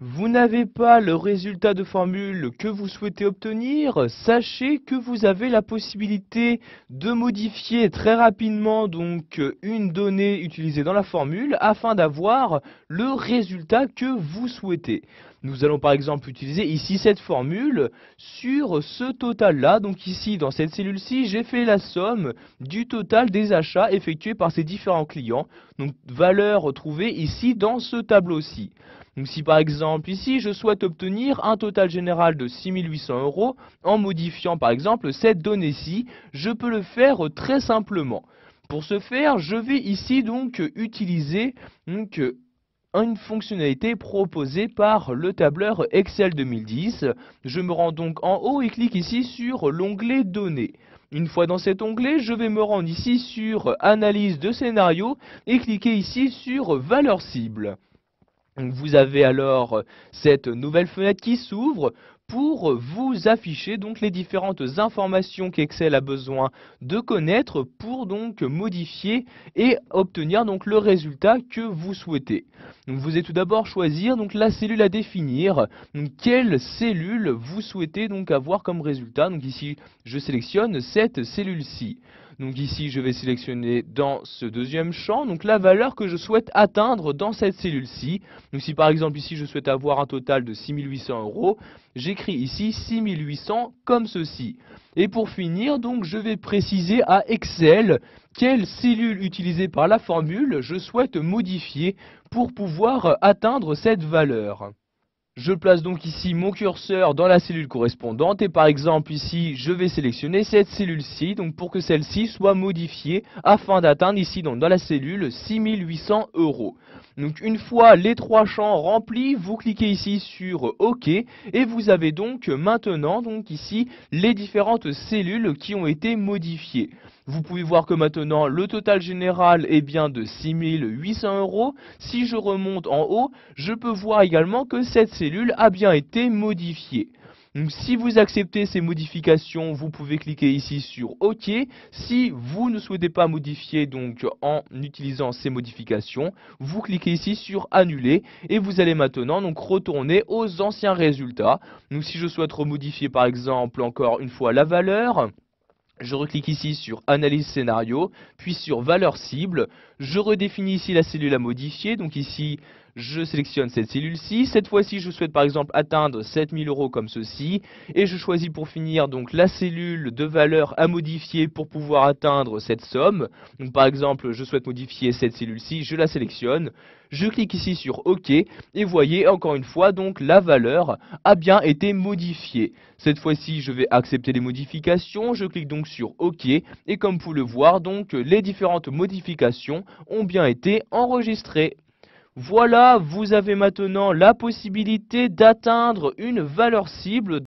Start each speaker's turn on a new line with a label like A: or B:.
A: Vous n'avez pas le résultat de formule que vous souhaitez obtenir, sachez que vous avez la possibilité de modifier très rapidement une donnée utilisée dans la formule afin d'avoir le résultat que vous souhaitez. Nous allons par exemple utiliser ici cette formule sur ce total-là. Donc ici, dans cette cellule-ci, j'ai fait la somme du total des achats effectués par ces différents clients. Donc valeur retrouvée ici dans ce tableau-ci. Donc si par exemple ici je souhaite obtenir un total général de 6800 € en modifiant par exemple cette donnée-ci, je peux le faire très simplement. Pour ce faire, je vais ici utiliser une fonctionnalité proposée par le tableur Excel 2010. Je me rends donc en haut et clique ici sur l'onglet Données. Une fois dans cet onglet, je vais me rendre ici sur Analyse de scénario et cliquer ici sur Valeur cible. Vous avez alors cette nouvelle fenêtre qui s'ouvre pour vous afficher les différentes informations qu'Excel a besoin de connaître pour modifier et obtenir le résultat que vous souhaitez. Vous allez tout d'abord choisir la cellule à définir. Quelle cellule vous souhaitez avoir comme résultat. Donc ici je sélectionne cette cellule-ci. Donc ici, je vais sélectionner dans ce deuxième champ la valeur que je souhaite atteindre dans cette cellule-ci. Donc si par exemple ici, je souhaite avoir un total de 6800 €, j'écris ici 6800 comme ceci. Et pour finir, je vais préciser à Excel quelle cellule utilisée par la formule je souhaite modifier pour pouvoir atteindre cette valeur. Je place donc ici mon curseur dans la cellule correspondante et par exemple ici je vais sélectionner cette cellule-ci pour que celle-ci soit modifiée afin d'atteindre ici dans la cellule 6800 €. Donc une fois les trois champs remplis, vous cliquez ici sur OK et vous avez maintenant ici les différentes cellules qui ont été modifiées. Vous pouvez voir que maintenant le total général est bien de 6800 €. Si je remonte en haut, je peux voir également que cette cellule a bien été modifiée. Donc, si vous acceptez ces modifications, vous pouvez cliquer ici sur OK. Si vous ne souhaitez pas modifier en utilisant ces modifications, vous cliquez ici sur Annuler et vous allez maintenant retourner aux anciens résultats. Donc si je souhaite remodifier par exemple encore une fois la valeur, je reclique ici sur Analyse scénario, puis sur Valeur cible. Je redéfinis ici la cellule à modifier. Donc ici, je sélectionne cette cellule-ci. Cette fois-ci, je souhaite par exemple atteindre 7000 € comme ceci. Et je choisis pour finir la cellule de valeur à modifier pour pouvoir atteindre cette somme. Donc par exemple, je souhaite modifier cette cellule-ci, je la sélectionne. Je clique ici sur OK et voyez encore une fois la valeur a bien été modifiée. Cette fois-ci, je vais accepter les modifications. Je clique donc sur OK et comme vous pouvez le voir, les différentes modifications ont bien été enregistrées. Voilà, vous avez maintenant la possibilité d'atteindre une valeur cible